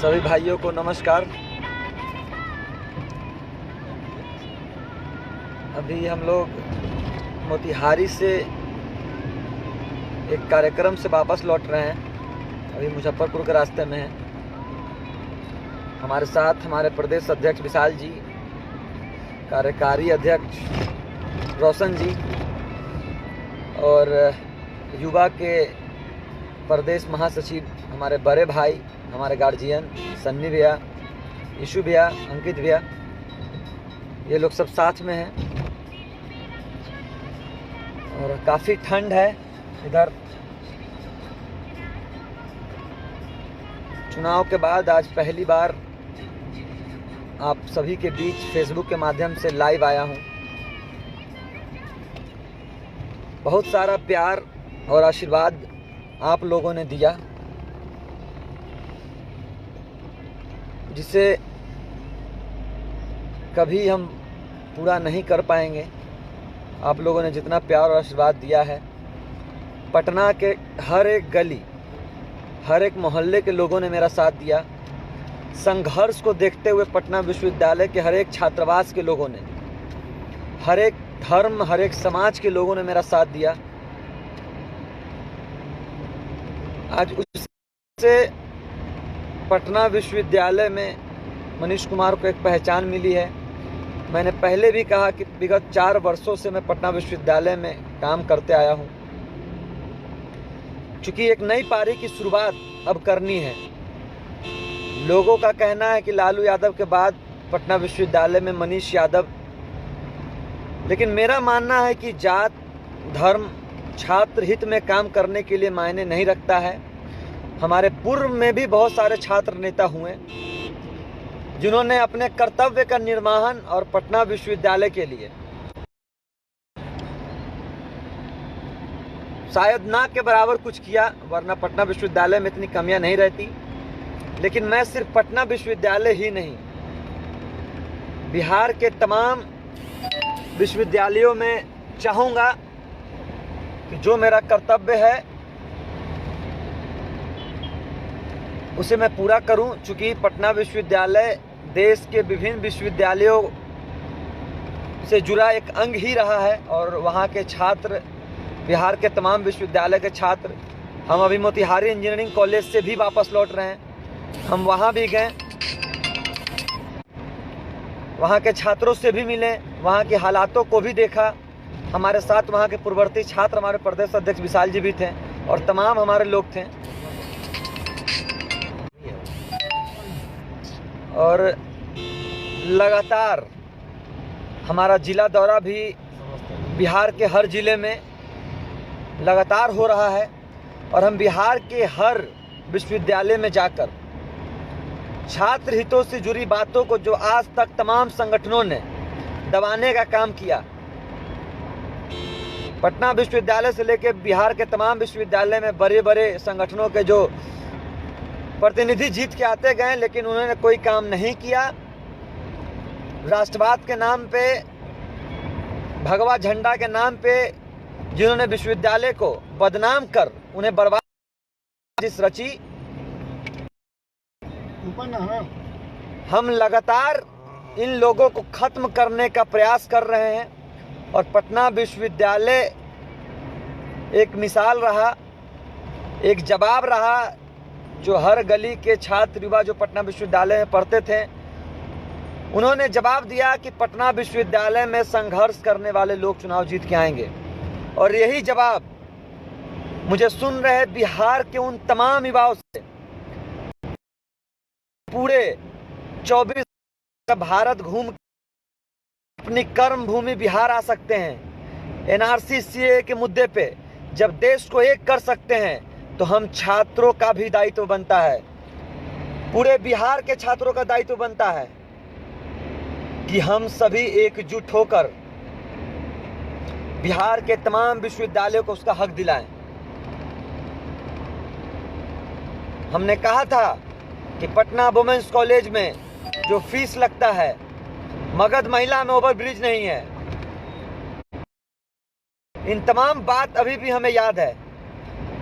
सभी भाइयों को नमस्कार। अभी हम लोग मोतिहारी से एक कार्यक्रम से वापस लौट रहे हैं। अभी मुजफ्फरपुर के रास्ते में हैं। हमारे साथ हमारे प्रदेश अध्यक्ष विशाल जी, कार्यकारी अध्यक्ष रोशन जी और युवा के प्रदेश महासचिव हमारे बड़े भाई, हमारे गार्जियन सन्नी भैया, यशु भैया, अंकित भैया, ये लोग सब साथ में हैं। और काफ़ी ठंड है इधर। चुनाव के बाद आज पहली बार आप सभी के बीच फेसबुक के माध्यम से लाइव आया हूँ। बहुत सारा प्यार और आशीर्वाद आप लोगों ने दिया, जिसे कभी हम पूरा नहीं कर पाएंगे। आप लोगों ने जितना प्यार और आशीर्वाद दिया है, पटना के हर एक गली, हर एक मोहल्ले के लोगों ने मेरा साथ दिया। संघर्ष को देखते हुए पटना विश्वविद्यालय के हर एक छात्रावास के लोगों ने, हर एक धर्म, हर एक समाज के लोगों ने मेरा साथ दिया। आज उससे पटना विश्वविद्यालय में मनीष कुमार को एक पहचान मिली है। मैंने पहले भी कहा कि विगत 4 वर्षों से मैं पटना विश्वविद्यालय में काम करते आया हूं। चूंकि एक नई पारी की शुरुआत अब करनी है। लोगों का कहना है कि लालू यादव के बाद पटना विश्वविद्यालय में मनीष यादव, लेकिन मेरा मानना है कि जात, धर्म, छात्र हित में काम करने के लिए मायने नहीं रखता है। हमारे पूर्व में भी बहुत सारे छात्र नेता हुए जिन्होंने अपने कर्तव्य का निर्वहन और पटना विश्वविद्यालय के लिए शायद ना के बराबर कुछ किया, वरना पटना विश्वविद्यालय में इतनी कमियां नहीं रहती। लेकिन मैं सिर्फ पटना विश्वविद्यालय ही नहीं, बिहार के तमाम विश्वविद्यालयों में चाहूँगा कि जो मेरा कर्तव्य है उसे मैं पूरा करूं। चूँकि पटना विश्वविद्यालय देश के विभिन्न विश्वविद्यालयों से जुड़ा एक अंग ही रहा है और वहां के छात्र, बिहार के तमाम विश्वविद्यालय के छात्र, हम अभी मोतिहारी इंजीनियरिंग कॉलेज से भी वापस लौट रहे हैं। हम वहां भी गए, वहां के छात्रों से भी मिले, वहां के हालातों को भी देखा। हमारे साथ वहां के पूर्ववर्ती छात्र हमारे प्रदेश अध्यक्ष विशाल जी भी थे और तमाम हमारे लोग थे। और लगातार हमारा जिला दौरा भी बिहार के हर जिले में लगातार हो रहा है और हम बिहार के हर विश्वविद्यालय में जाकर छात्र हितों से जुड़ी बातों को, जो आज तक तमाम संगठनों ने दबाने का काम किया, पटना विश्वविद्यालय से लेकर बिहार के तमाम विश्वविद्यालय में बड़े बड़े संगठनों के जो प्रतिनिधि जीत के आते गए, लेकिन उन्होंने कोई काम नहीं किया। राष्ट्रवाद के नाम पे, भगवा झंडा के नाम पे जिन्होंने विश्वविद्यालय को बदनाम कर उन्हें बर्बाद रची। हम लगातार इन लोगों को खत्म करने का प्रयास कर रहे हैं और पटना विश्वविद्यालय एक मिसाल रहा, एक जवाब रहा, जो हर गली के छात्र युवा जो पटना विश्वविद्यालय में पढ़ते थे, उन्होंने जवाब दिया कि पटना विश्वविद्यालय में संघर्ष करने वाले लोग चुनाव जीत के आएंगे। और यही जवाब मुझे सुन रहे बिहार के उन तमाम युवाओं से, पूरे 24 भारत घूम अपनी कर्म भूमि बिहार आ सकते हैं। एनआरसी सीए के मुद्दे पे जब देश को एक कर सकते हैं तो हम छात्रों का भी दायित्व बनता है, पूरे बिहार के छात्रों का दायित्व बनता है कि हम सभी एकजुट होकर बिहार के तमाम विश्वविद्यालयों को उसका हक दिलाएं। हमने कहा था कि पटना वुमेन्स कॉलेज में जो फीस लगता है, मगध महिला में ओवरब्रिज नहीं है। इन तमाम बात अभी भी हमें याद है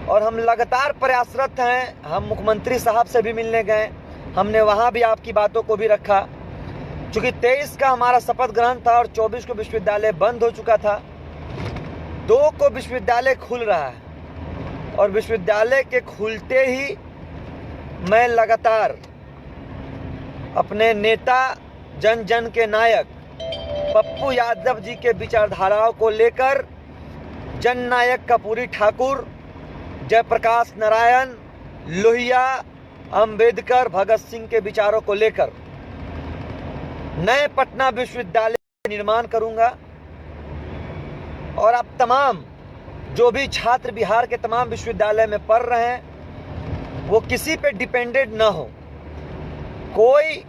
और हम लगातार प्रयासरत हैं। हम मुख्यमंत्री साहब से भी मिलने गए, हमने वहाँ भी आपकी बातों को भी रखा। चूँकि 23 का हमारा शपथ ग्रहण था और 24 को विश्वविद्यालय बंद हो चुका था, 2 को विश्वविद्यालय खुल रहा है और विश्वविद्यालय के खुलते ही मैं लगातार अपने नेता, जन जन के नायक पप्पू यादव जी के विचारधाराओं को लेकर, जननायक कपूरी ठाकुर, जयप्रकाश नारायण, लोहिया, अंबेडकर, भगत सिंह के विचारों को लेकर नए पटना विश्वविद्यालय का निर्माण करूंगा। और अब तमाम जो भी छात्र बिहार के तमाम विश्वविद्यालय में पढ़ रहे हैं, वो किसी पे डिपेंडेंट न हो। कोई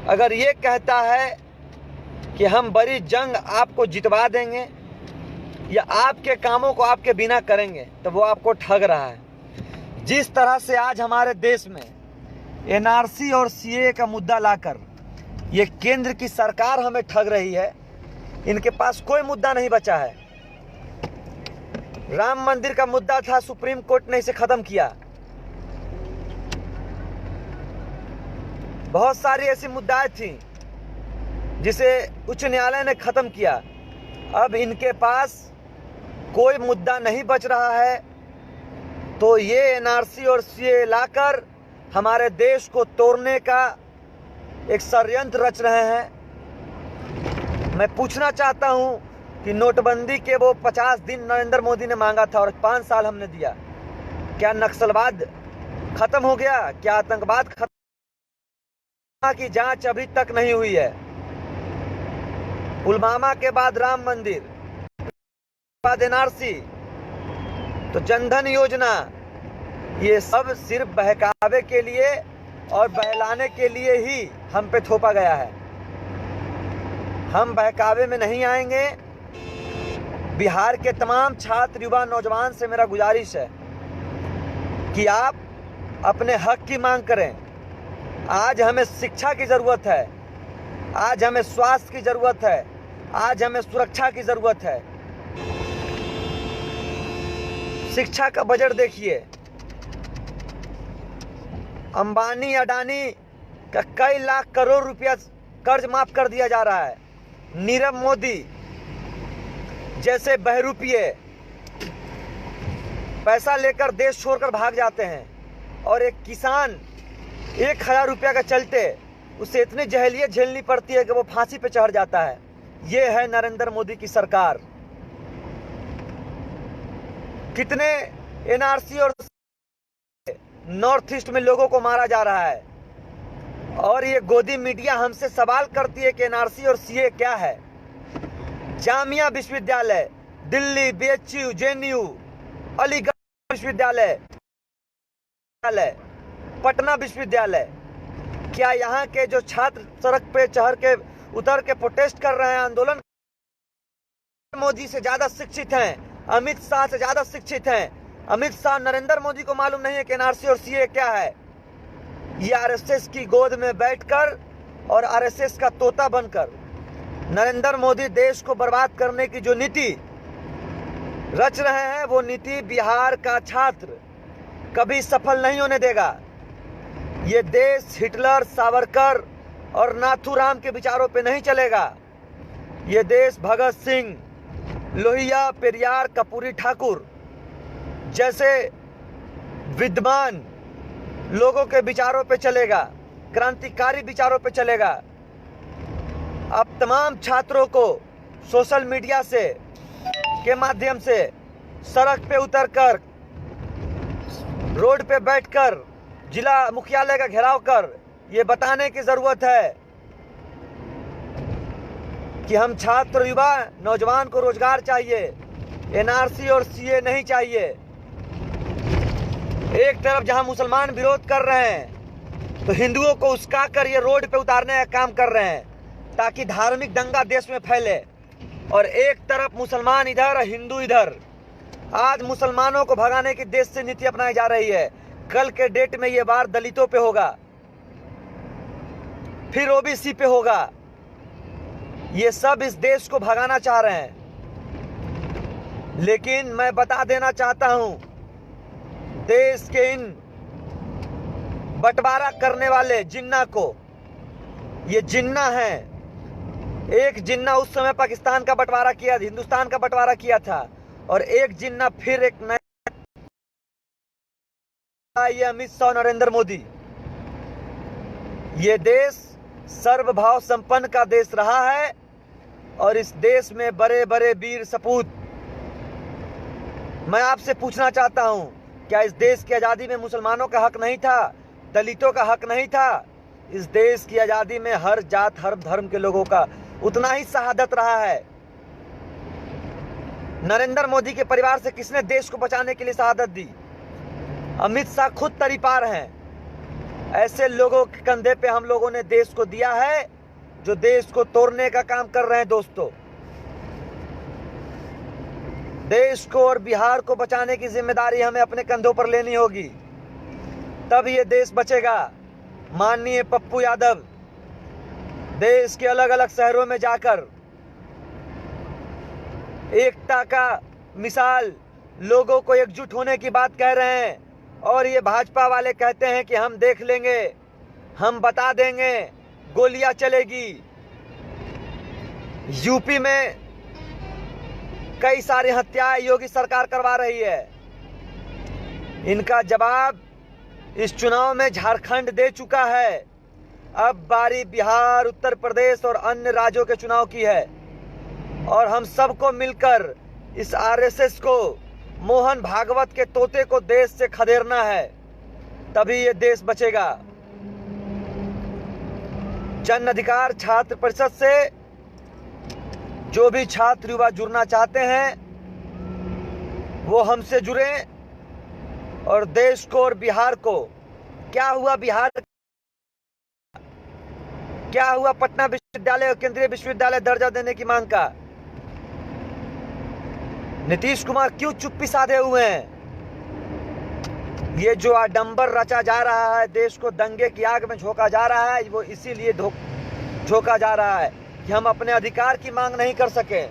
अगर ये कहता है कि हम बड़ी जंग आपको जितवा देंगे या आपके कामों को आपके बिना करेंगे, तो वो आपको ठग रहा है। जिस तरह से आज हमारे देश में एनआरसी और सीए का मुद्दा लाकर ये केंद्र की सरकार हमें ठग रही है, इनके पास कोई मुद्दा नहीं बचा है। राम मंदिर का मुद्दा था, सुप्रीम कोर्ट ने इसे खत्म किया। बहुत सारी ऐसी मुद्दाएं थी जिसे उच्च न्यायालय ने खत्म किया। अब इनके पास कोई मुद्दा नहीं बच रहा है, तो ये एनआरसी और सीए लाकर हमारे देश को तोड़ने का एक षड्यंत्र रच रहे हैं। मैं पूछना चाहता हूं कि नोटबंदी के वो 50 दिन नरेंद्र मोदी ने मांगा था और 5 साल हमने दिया, क्या नक्सलवाद खत्म हो गया? क्या आतंकवाद खत्म की जांच अभी तक नहीं हुई है? पुलवामा के बाद राम मंदिर, बाद एनआरसी, तो जनधन योजना, ये सब सिर्फ बहकावे के लिए और बहलाने के लिए ही हम पे थोपा गया है। हम बहकावे में नहीं आएंगे। बिहार के तमाम छात्र, युवा, नौजवान से मेरा गुजारिश है कि आप अपने हक की मांग करें। आज हमें शिक्षा की ज़रूरत है, आज हमें स्वास्थ्य की ज़रूरत है, आज हमें सुरक्षा की ज़रूरत है। शिक्षा का बजट देखिए, अंबानी अडानी का कई लाख करोड़ रुपया कर्ज माफ कर दिया जा रहा है। नीरव मोदी जैसे बहरूपिये पैसा लेकर देश छोड़कर भाग जाते हैं और एक किसान 1000 रुपया का चलते उसे इतनी जहलियत झेलनी पड़ती है कि वो फांसी पे चढ़ जाता है। ये है नरेंद्र मोदी की सरकार। कितने एनआरसी और नॉर्थ ईस्ट में लोगों को मारा जा रहा है और ये गोदी मीडिया हमसे सवाल करती है कि एनआरसी और सीए क्या है। जामिया विश्वविद्यालय, दिल्ली, बीएचयू, जेएनयू, अलीगढ़ विश्वविद्यालय, पटना विश्वविद्यालय, क्या यहाँ के जो छात्र सड़क पे चढ़ के उतर के प्रोटेस्ट कर रहे हैं, आंदोलन, मोदी से ज्यादा शिक्षित हैं, अमित शाह से ज्यादा शिक्षित हैं? अमित शाह, नरेंद्र मोदी को मालूम नहीं है कि एनआरसी और सीए क्या है। ये आरएसएस की गोद में बैठकर और आरएसएस का तोता बनकर नरेंद्र मोदी देश को बर्बाद करने की जो नीति रच रहे हैं, वो नीति बिहार का छात्र कभी सफल नहीं होने देगा। ये देश हिटलर, सावरकर और नाथूराम के विचारों पे नहीं चलेगा। ये देश भगत सिंह, लोहिया, पेरियार, कपूरी ठाकुर जैसे विद्वान लोगों के विचारों पे चलेगा, क्रांतिकारी विचारों पे चलेगा। अब तमाम छात्रों को सोशल मीडिया से के माध्यम से सड़क पे उतरकर, रोड पे बैठकर, जिला मुख्यालय का घेराव कर ये बताने की जरूरत है कि हम छात्र, युवा, नौजवान को रोजगार चाहिए, एनआरसी और सीए नहीं चाहिए। एक तरफ जहां मुसलमान विरोध कर रहे हैं तो हिंदुओं को उस्का कर ये रोड पे उतारने का काम कर रहे हैं ताकि धार्मिक दंगा देश में फैले। और एक तरफ मुसलमान इधर और हिंदू इधर। आज मुसलमानों को भगाने की देश से नीति अपनाई जा रही है। कल के डेट में ये वार दलितों पे होगा, फिर ओबीसी पे होगा। ये सब इस देश को भगाना चाह रहे हैं। लेकिन मैं बता देना चाहता हूं, देश के इन बंटवारा करने वाले जिन्ना को, ये जिन्ना है। एक जिन्ना उस समय पाकिस्तान का बंटवारा किया, हिंदुस्तान का बंटवारा किया था, और एक जिन्ना फिर एक नया, ये अमित शाह, नरेंद्र मोदी। ये देश सर्वभाव संपन्न का देश रहा है, और इस देश में बड़े बड़े वीर सपूत। मैं आपसे पूछना चाहता हूं, क्या इस देश की आजादी में मुसलमानों का हक नहीं था, दलितों का हक नहीं था? इस देश की आजादी में हर जात हर धर्म के लोगों का उतना ही शहादत रहा है। नरेंद्र मोदी के परिवार से किसने देश को बचाने के लिए शहादत दी? अमित शाह खुद तरीपार हैं। ऐसे लोगों के कंधे पे हम लोगों ने देश को दिया है, जो देश को तोड़ने का काम कर रहे हैं। दोस्तों, देश को और बिहार को बचाने की जिम्मेदारी हमें अपने कंधों पर लेनी होगी, तब ये देश बचेगा। माननीय पप्पू यादव देश के अलग अलग शहरों में जाकर एकता का मिसाल, लोगों को एकजुट होने की बात कह रहे हैं, और ये भाजपा वाले कहते हैं कि हम देख लेंगे, हम बता देंगे, गोलियां चलेगी। यूपी में कई सारी हत्याएं योगी सरकार करवा रही है। इनका जवाब इस चुनाव में झारखंड दे चुका है। अब बारी बिहार, उत्तर प्रदेश और अन्य राज्यों के चुनाव की है, और हम सबको मिलकर इस आरएसएस को, मोहन भागवत के तोते को देश से खदेड़ना है, तभी ये देश बचेगा। जन अधिकार छात्र परिषद से जो भी छात्र युवा जुड़ना चाहते हैं, वो हमसे जुड़े, और देश को और बिहार को, क्या हुआ बिहार, क्या हुआ पटना विश्वविद्यालय और केंद्रीय विश्वविद्यालय दर्जा देने की मांग का? नीतीश कुमार क्यों चुप्पी साधे हुए हैं? ये जो आडंबर रचा जा रहा है, देश को दंगे की आग में झोंका जा रहा है, वो इसीलिए झोंका जा रहा है कि हम अपने अधिकार की मांग नहीं कर सके।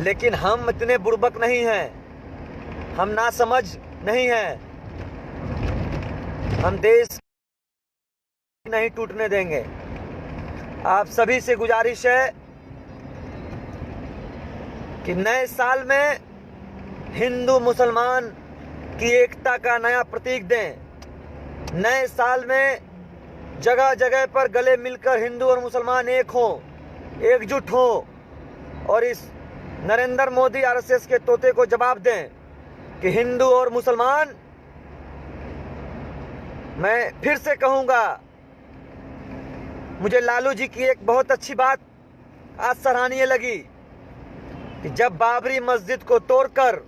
लेकिन हम इतने बुर्बक नहीं हैं, हम नासमझ नहीं हैं, हम देश नहीं टूटने देंगे। आप सभी से गुजारिश है कि नए साल में हिंदू मुसलमान की एकता का नया प्रतीक दें। नए साल में जगह जगह पर गले मिलकर हिंदू और मुसलमान एक हों, एकजुट हों, और इस नरेंद्र मोदी आरएसएस के तोते को जवाब दें कि हिंदू और मुसलमान, मैं फिर से कहूंगा, मुझे लालू जी की एक बहुत अच्छी बात आज सराहनीय लगी कि जब बाबरी मस्जिद को तोड़कर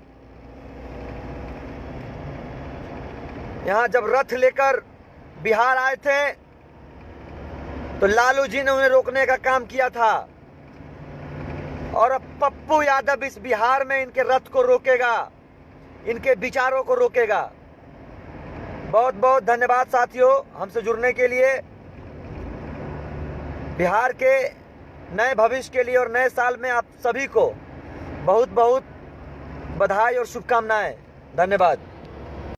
यहां जब रथ लेकर बिहार आए थे, तो लालू जी ने उन्हें रोकने का काम किया था, और अब पप्पू यादव इस बिहार में इनके रथ को रोकेगा, इनके विचारों को रोकेगा। बहुत बहुत धन्यवाद साथियों हमसे जुड़ने के लिए। बिहार के नए भविष्य के लिए और नए साल में आप सभी को बहुत बहुत बधाई और शुभकामनाएं। धन्यवाद।